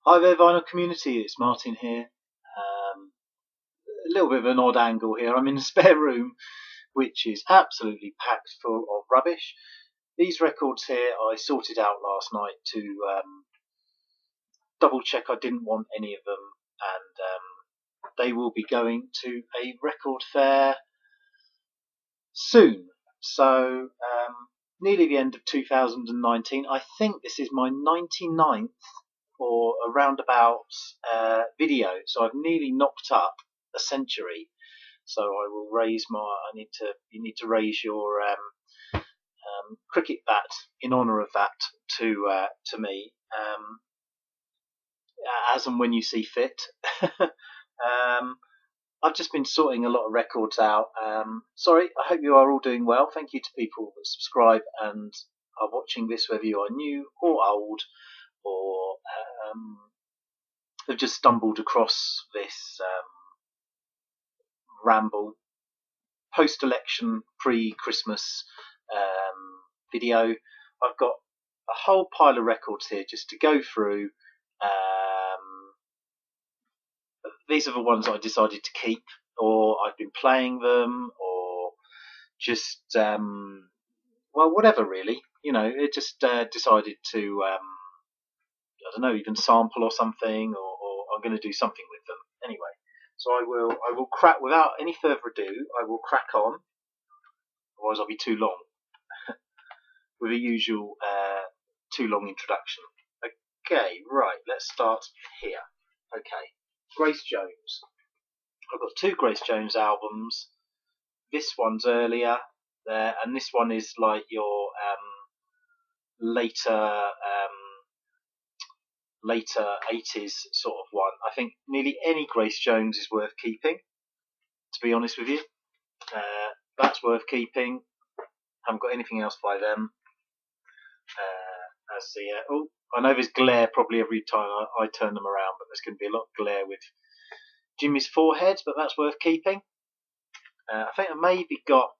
Hi there, vinyl community. It's Martin here. A little bit of an odd angle here. I'm in a spare room, which is absolutely packed full of rubbish. These records here I sorted out last night to double check I didn't want any of them, and they will be going to a record fair soon. So, nearly the end of 2019. I think this is my 99th or a roundabout video, so I've nearly knocked up a century. So I will raise my. You need to raise your cricket bat in honour of that to me, as and when you see fit. I've just been sorting a lot of records out. Sorry, I hope you are all doing well. Thank you to people that subscribe and are watching this, whether you are new or old, or have just stumbled across this ramble post-election, pre-Christmas video. I've got a whole pile of records here just to go through. These are the ones I decided to keep, or I've been playing them, or just whatever really. It just decided to I don't know, even sample or something, or I'm going to do something with them anyway. So I will crack, without any further ado, I will crack on, otherwise I'll be too long with the usual too long introduction. Okay, right, let's start here. Okay, Grace Jones. I've got two Grace Jones albums. This one's earlier there, and this one is like your later 80s sort of one. I think nearly any Grace Jones is worth keeping, to be honest with you. That's worth keeping. Haven't got anything else by them. I know there's glare probably every time I turn them around, but there's going to be a lot of glare with Jimmy's Forehead, but that's worth keeping. I think I maybe got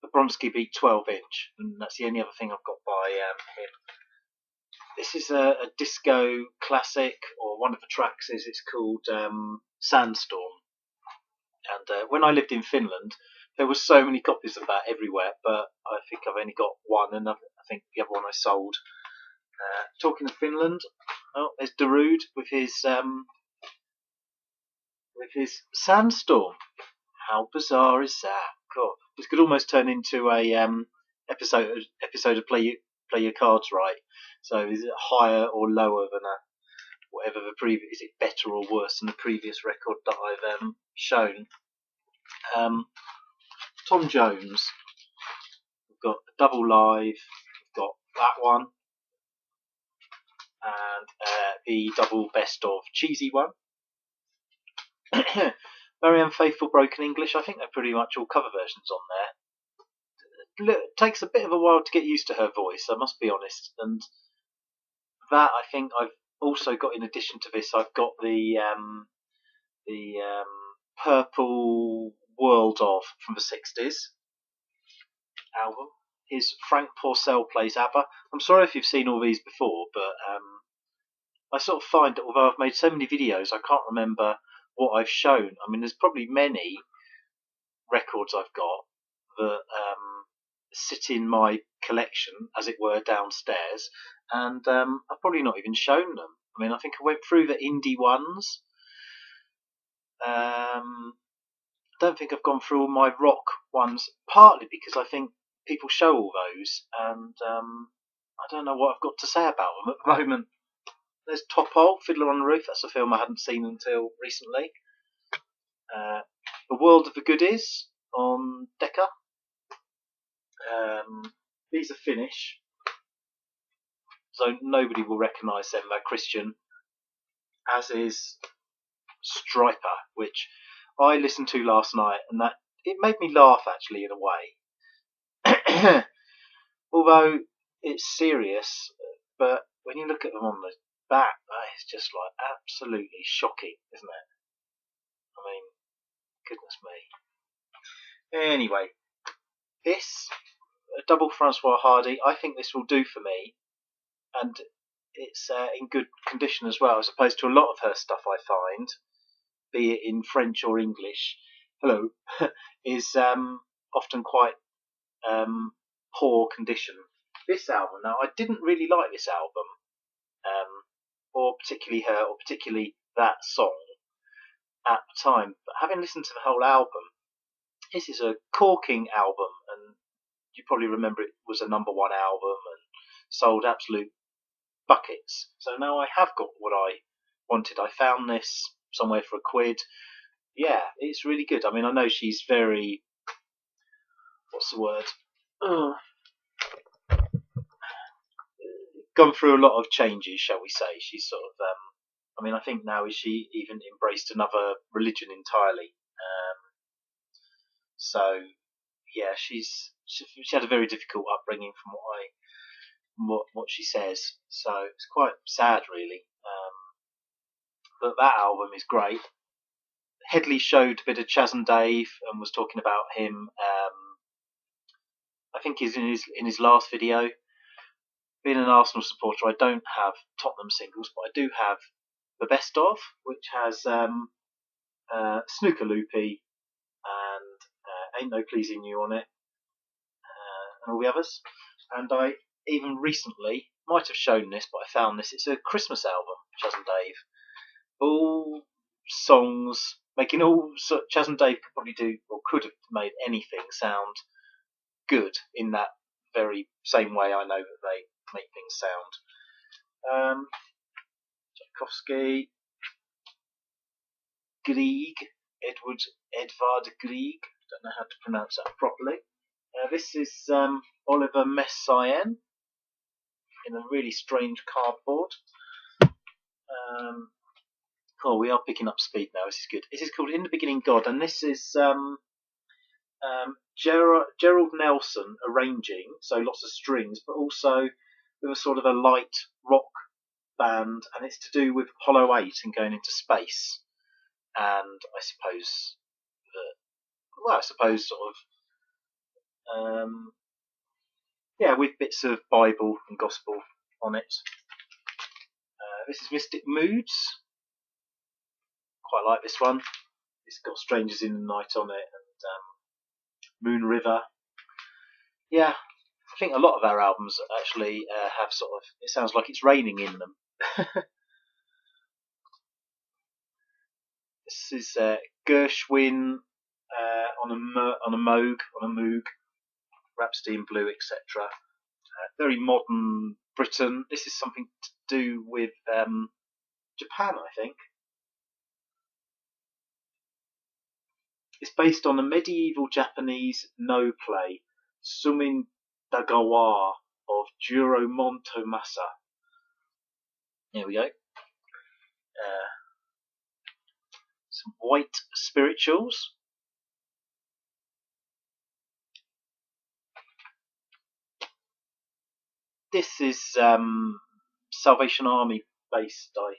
the Bronski Beat 12-inch, and that's the only other thing I've got by him. This is a disco classic, or one of the tracks is, it's called Sandstorm. And when I lived in Finland, there were so many copies of that everywhere, but I think I've only got one, and I think the other one I sold. Talking of Finland, there's Darude with his Sandstorm. How bizarre is that? God, this could almost turn into a episode of Play Your Cards Right. So is it higher or lower than whatever the previous? Is it better or worse than the previous record that I've shown? Tom Jones. We've got a double live. We've got that one, and the double best of cheesy one. Very Unfaithful Broken English. I think they're pretty much all cover versions on there. It takes a bit of a while to get used to her voice, I must be honest. And that, I think I've also got, in addition to this, I've got the Purple World of from the 60s album. His Frank Porcel Plays ABBA. I'm sorry if you've seen all these before, but I sort of find that although I've made so many videos, I can't remember what I've shown. I mean, there's probably many records I've got that sit in my collection, as it were, downstairs, and I've probably not even shown them. I mean, I think I went through the indie ones. I don't think I've gone through all my rock ones, partly because I think people show all those, and I don't know what I've got to say about them at the moment. There's Topol, Fiddler on the Roof. That's a film I hadn't seen until recently. The World of the Goodies on Decca. These are Finnish, so nobody will recognise them. They're Christian, as is Striper, which I listened to last night, and that it made me laugh actually in a way. Although it's serious, but when you look at them on the back, it's just like absolutely shocking, isn't it? I mean, goodness me. Anyway, this a double Francois Hardy. I think this will do for me, and it's in good condition as well, as opposed to a lot of her stuff I find, be it in French or English. Hello, is often quite poor condition. This album, now I didn't really like this album, or particularly her, or particularly that song at the time. But having listened to the whole album, this is a corking album, and you probably remember it was a #1 album and sold absolute buckets. So now I have got what I wanted. I found this somewhere for £1. Yeah, it's really good. I mean, I know she's very, what's the word? Gone through a lot of changes, shall we say. She's sort of, I mean, I think now she even embraced another religion entirely. So yeah, she had a very difficult upbringing from what she says. So it's quite sad, really. But that album is great. Headley showed a bit of Chas and Dave and was talking about him. I think he's in his last video. Being an Arsenal supporter, I don't have Tottenham singles, but I do have the best of, which has Snooker Loopy and Ain't No Pleasing You on it, and all the others. And I even recently might have shown this, but I found this. It's a Christmas album, Chas and Dave. All songs, making all. Chas and Dave could probably do, or could have made anything sound good in that very same way I know that they make things sound. Tchaikovsky, Grieg, Edvard Grieg, don't know how to pronounce that properly. This is Oliver Messiaen in a really strange cardboard. We are picking up speed now. This is good. This is called In the Beginning God, and this is Gerald Nelson arranging, so lots of strings, but also with a sort of a light rock band, and it's to do with Apollo 8 and going into space. And I suppose sort of, with bits of Bible and Gospel on it. This is Mystic Moods. Quite like this one. It's got Strangers in the Night on it and Moon River. Yeah, I think a lot of our albums actually have sort of, it sounds like it's raining in them. This is Gershwin on a Moog, Rhapsody in Blue, etc. Very modern Britain. This is something to do with Japan, I think. It's based on a medieval Japanese no play, Sumin Dagawa of Juro Montomasa. Here we go. Some white spirituals. This is Salvation Army based, I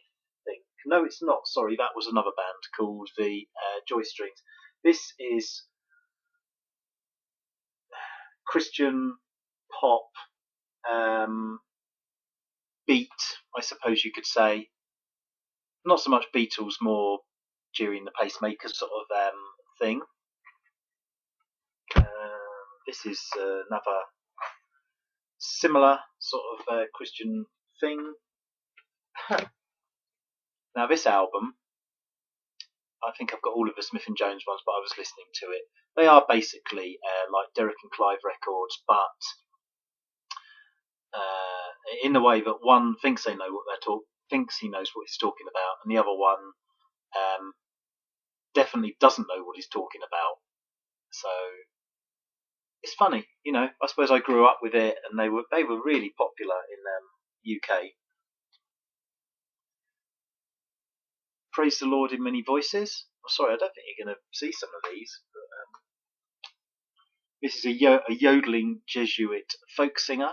think. No, it's not. Sorry, that was another band called the Joy Strings. This is Christian pop beat, I suppose you could say. Not so much Beatles, more during the Pacemaker sort of thing. This is another similar sort of Christian thing. Now this album, I think I've got all of the Smith and Jones ones, but I was listening to it. They are basically like Derek and Clive records, but in the way that one thinks they know what thinks he knows what he's talking about, and the other one definitely doesn't know what he's talking about. So it's funny, you know. I suppose I grew up with it, and they were really popular in UK. Praise the Lord in Many Voices. Oh, sorry, I don't think you're going to see some of these. But, this is a yodeling Jesuit folk singer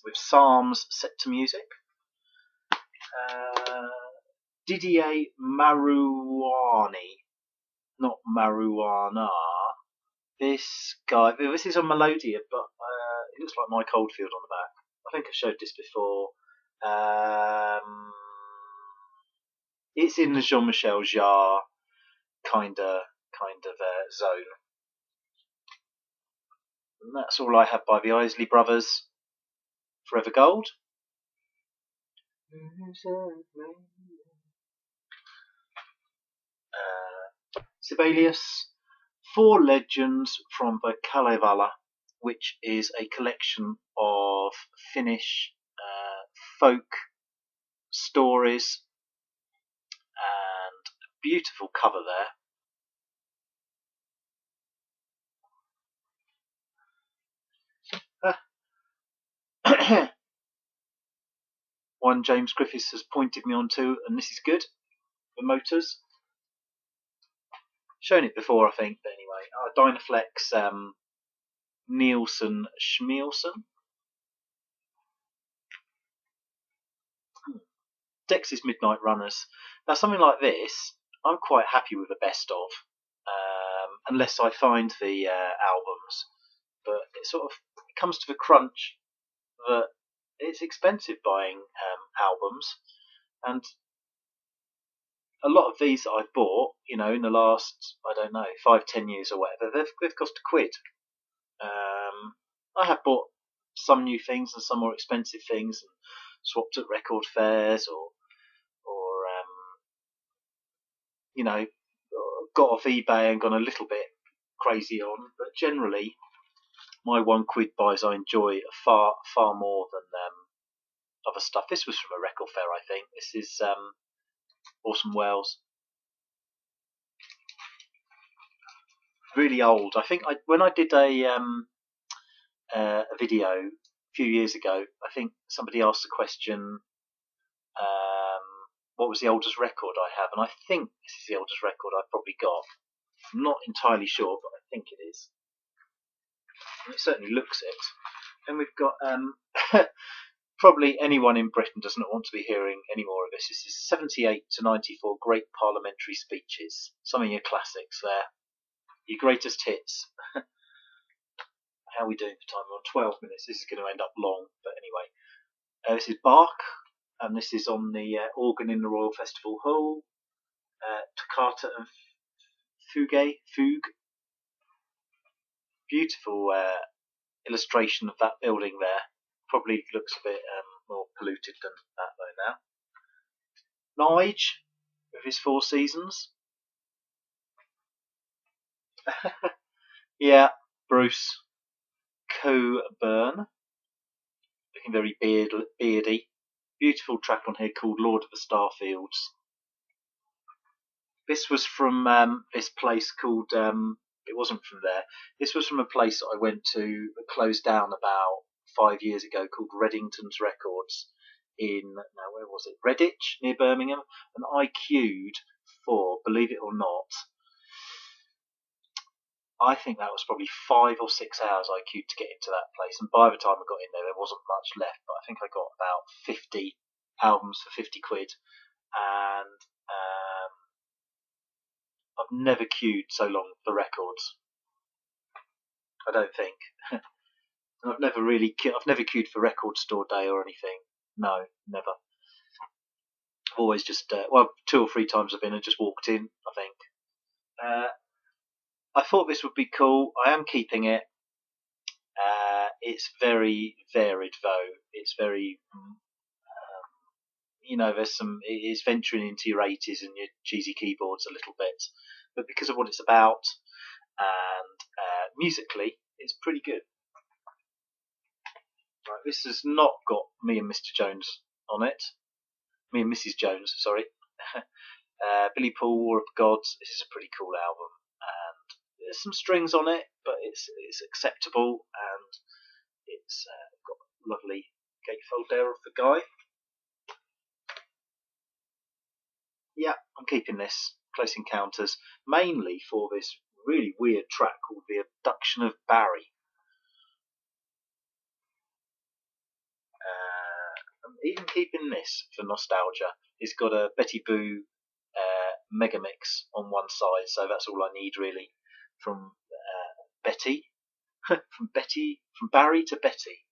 with psalms set to music. Didier Marouani, not Marijuana. This guy, this is a Melodia, but it looks like Mike Oldfield on the back. I think I showed this before. It's in the Jean-Michel Jarre kind of zone. And that's all I have by the Isley Brothers. Forever Gold. Sibelius, 4 Legends from the Kalevala, which is a collection of Finnish folk stories, and beautiful cover there. One James Griffiths has pointed me onto, and this is good. The motors. Shown it before, I think, but anyway. Dynaflex Nielsen Schmielsen. Dex's Midnight Runners. Now, something like this, I'm quite happy with the best of, unless I find the albums. But it comes to the crunch that it's expensive buying albums, and a lot of these that I've bought, in the last, 5-10 years or whatever, they've cost £1. I have bought some new things and some more expensive things, and swapped at record fairs, or got off eBay and gone a little bit crazy on. But generally, my £1 buys I enjoy far more than other stuff. This was from a record fair, I think. This is Orson Welles. Really old. I think when I did a video a few years ago, I think somebody asked the question, what was the oldest record I have? And I think this is the oldest record I've probably got. I'm not entirely sure, but I think it is. And it certainly looks it. Then we've got probably anyone in Britain does not want to be hearing any more of this. This is 78 to 94 great parliamentary speeches. Some of your classics there. Your greatest hits. How are we doing for time? We're on 12 minutes. This is going to end up long, but anyway. This is Bach, and this is on the organ in the Royal Festival Hall. Toccata and Fugue. Beautiful illustration of that building there. Probably looks a bit more polluted than that though now. Nige with his 4 Seasons. Yeah, Bruce Coburn. Looking very beardy. Beautiful track on here called Lord of the Starfields. This was from this place called, it wasn't from there. This was from a place that I went to that closed down about 5 years ago called Reddington's Records where was it? Redditch, near Birmingham. And I queued for, believe it or not, I think that was probably 5 or 6 hours I queued to get into that place. And by the time I got in there wasn't much left, but I think I got about 50 albums for £50. And I've never queued so long for records. I don't think. I've never queued for Record Store Day or anything. No, never. I've always just 2 or 3 times I've been and just walked in, I think. I thought this would be cool. I am keeping it. It's very varied though. It's very there's it is venturing into your 80s and your cheesy keyboards a little bit, but because of what it's about and musically, it's pretty good. Right, this has not got Me and Mr. Jones on it. Me and Mrs. Jones, sorry. Billy Paul, War of the Gods. This is a pretty cool album, and there's some strings on it, but it's acceptable, and it's got a lovely gatefold there of the guy. Yeah, I'm keeping this. Close Encounters, mainly for this really weird track called The Abduction of Barry. I'm even keeping this for nostalgia. It's got a Betty Boo mega mix on one side, so that's all I need really from Betty. from Barry to Betty.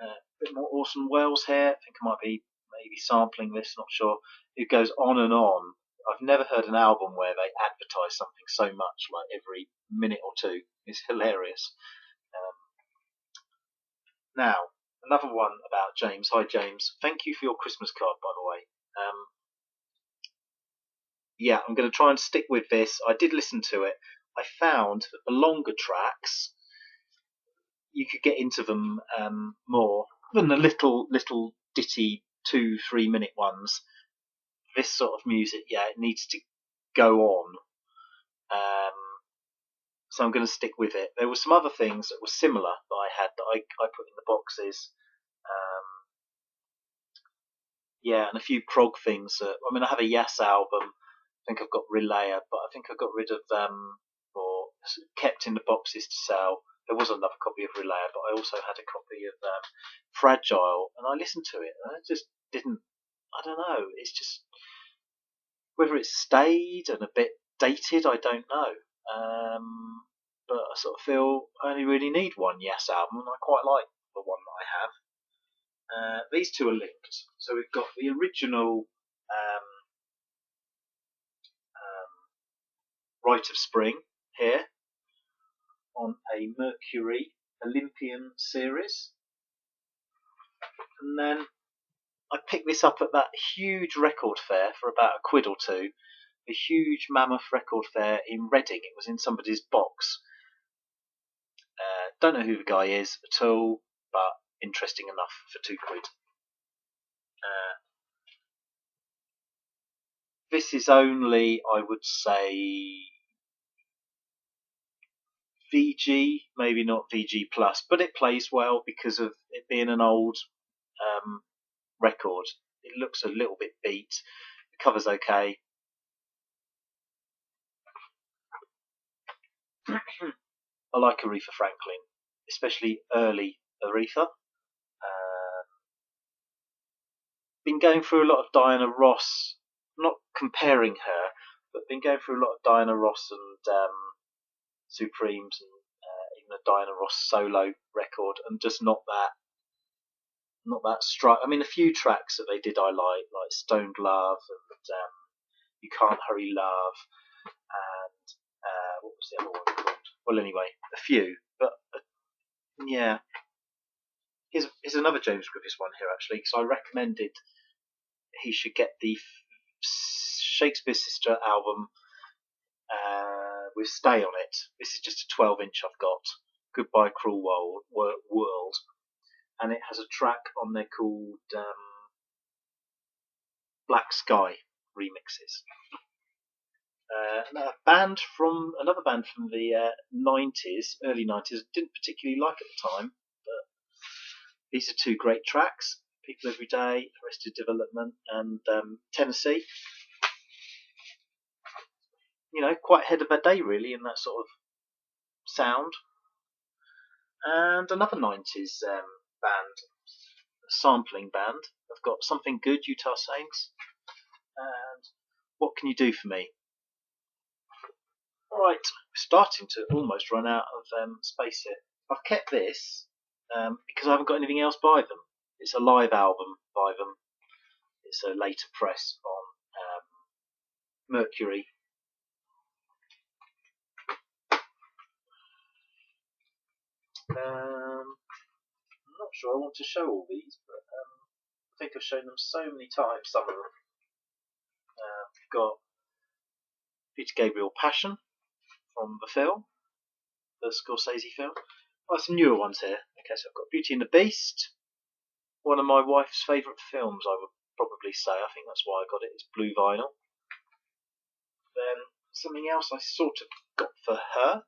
A bit more Orson Welles here. I think I might be maybe sampling this, not sure. It goes on and on. I've never heard an album where they advertise something so much, like every minute or two. It's hilarious. Now, another one about James. Hi, James. Thank you for your Christmas card, by the way. Yeah, I'm going to try and stick with this. I did listen to it. I found that the longer tracks, you could get into them more than the little ditty 2-3 minute ones. This sort of music, yeah, it needs to go on. So I'm going to stick with it. There were some other things that were similar that I had that I put in the boxes. Yeah, and a few prog things. I mean, I have a Yes album. I think I've got Relayer, but I think I got rid of them or kept in the boxes to sell. There was another copy of Relayer, but I also had a copy of Fragile, and I listened to it, and I just didn't. I don't know. It's just whether it's stayed and a bit dated. I don't know. But I sort of feel I only really need one Yes album, and I quite like the one that I have. These two are linked. So we've got the original Rite of Spring here on a Mercury Olympian series. And then I picked this up at that huge record fair for about £1 or £2. A huge mammoth record fair in Reading. It was in somebody's box. Don't know who the guy is at all, but interesting enough for £2. This is only, I would say, VG, maybe not VG plus, but it plays well because of it being an old record. It looks a little bit beat. The cover's okay. I like Aretha Franklin, especially early Aretha. Been going through a lot of Diana Ross, not comparing her, but been going through a lot of Diana Ross and Supremes and even a Diana Ross solo record, and just not that strike. I mean, a few tracks that they did I like Stoned Love and You Can't Hurry Love, and what was the other one called? Well, anyway, a few, but yeah. Here's another James Griffiths one here actually, because I recommended he should get the Shakespeare's Sister album with Stay on it. This is just a 12-inch I've got. Goodbye Cruel World, and it has a track on there called Black Sky remixes. Another band from the 90s, early 90s, didn't particularly like at the time, but these are two great tracks: People Every Day, Arrested Development, and Tennessee. You know, quite ahead of their day really in that sort of sound. And another 90s band, sampling band. I've got Something Good, Utah Saints, and What Can You Do For Me? Alright, we're starting to almost run out of space here. I've kept this because I haven't got anything else by them. It's a live album by them. It's a later press on Mercury. I'm not sure I want to show all these, but I think I've shown them so many times, some of them. We've got Peter Gabriel Passion from the film, the Scorsese film. Some newer ones here. Okay, so I've got Beauty and the Beast, one of my wife's favourite films, I would probably say. I think that's why I got it. It's blue vinyl. Then something else I sort of got for her.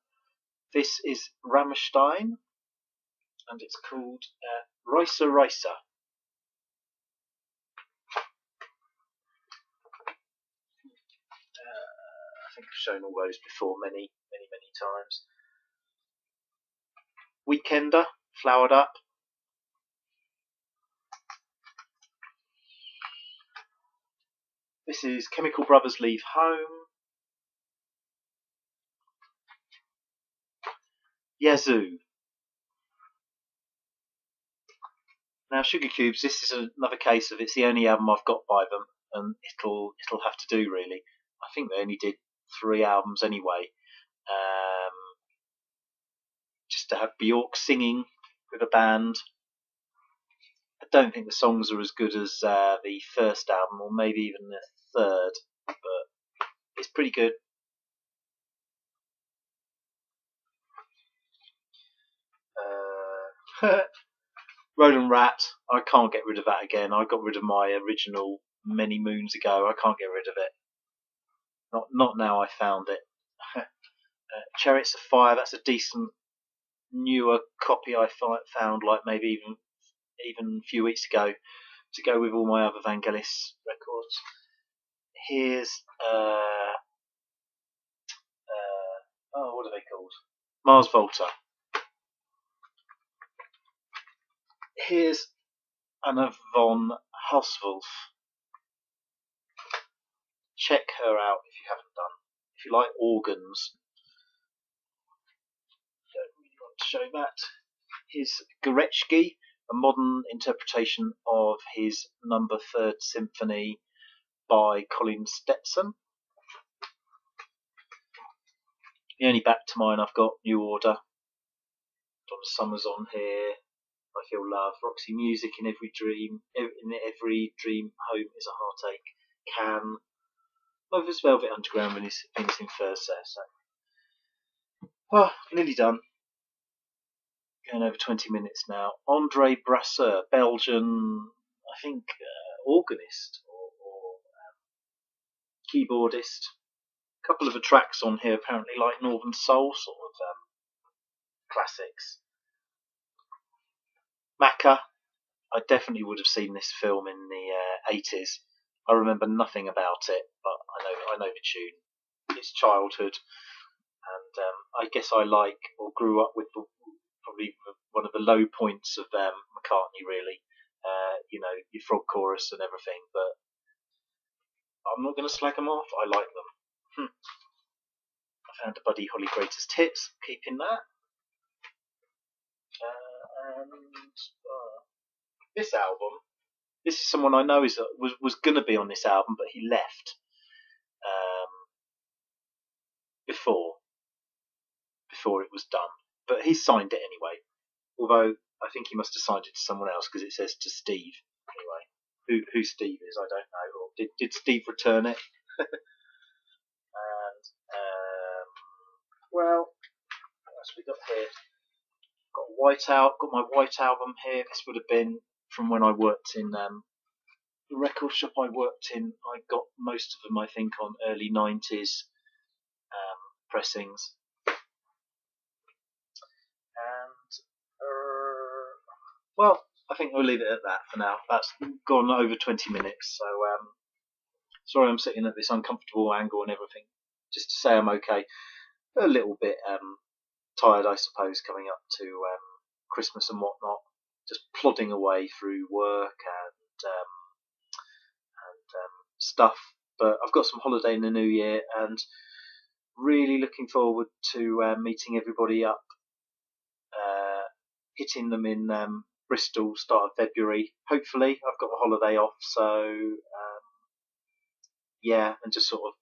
This is Rammstein, and it's called Reise Reise. I think I've shown all those before many times. Weekender, Flowered Up. This is Chemical Brothers Leave Home. Yazoo. Now, Sugar Cubes, this is another case of it's the only album I've got by them, and it'll have to do really. I think they only did 3 albums anyway. Just to have Bjork singing with a band. I don't think the songs are as good as the first album, or maybe even the third, but it's pretty good. Roland Rat, I can't get rid of that again. I got rid of my original many moons ago. I can't get rid of it. Not now I found it. Chariots of Fire, that's a decent newer copy I found, like maybe even a few weeks ago, to go with all my other Vangelis records. Here's what are they called? Mars Volta. Here's Anna von Hauswolf. Check her out if you haven't done. If you like organs, don't really want to show that. Here's Gorecki, a modern interpretation of his number 3rd Symphony by Colin Stetson. The only back to mine I've got, New Order. Donna Summer's on here. I Feel Love. Roxy Music, In Every Dream. In Every Dream Home is a Heartache. Can. Lover's Velvet Underground when it's in first there. So. Oh, nearly done. Going over 20 minutes now. Andre Brasseur, Belgian, I think, organist or keyboardist. A couple of the tracks on here apparently like Northern Soul sort of classics. Macca, I definitely would have seen this film in the 80s. I remember nothing about it, but I know the tune. It's childhood, and I guess I like or grew up with probably one of the low points of McCartney, really. Your frog chorus and everything, but I'm not going to slag them off. I like them. I found a Buddy Holly Greatest Hits, keeping that. And this album, this is someone I know was going to be on this album, but he left before it was done. But he signed it anyway. Although I think he must have signed it to someone else because it says to Steve. Anyway, who Steve is, I don't know. Or did Steve return it? And well, what else we got here? Got my White album here. This would have been from when I worked in the record shop I worked in. I got most of them, I think, on early 90s pressings. And well, I think we'll leave it at that for now. That's gone over 20 minutes, so sorry I'm sitting at this uncomfortable angle and everything. Just to say I'm okay. A little bit tired, I suppose, coming up to Christmas and whatnot. Just plodding away through work and stuff. But I've got some holiday in the new year, and really looking forward to meeting everybody up, hitting them in Bristol start of February. Hopefully, I've got a holiday off, so yeah, and just sort of,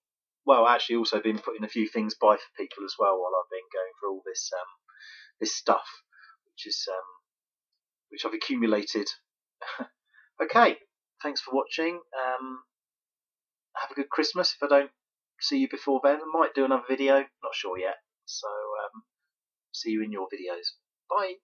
well, actually also been putting a few things by for people as well while I've been going through all this this stuff, which I've accumulated. Okay, thanks for watching. Have a good Christmas. If I don't see you before then, I might do another video. Not sure yet. So see you in your videos. Bye.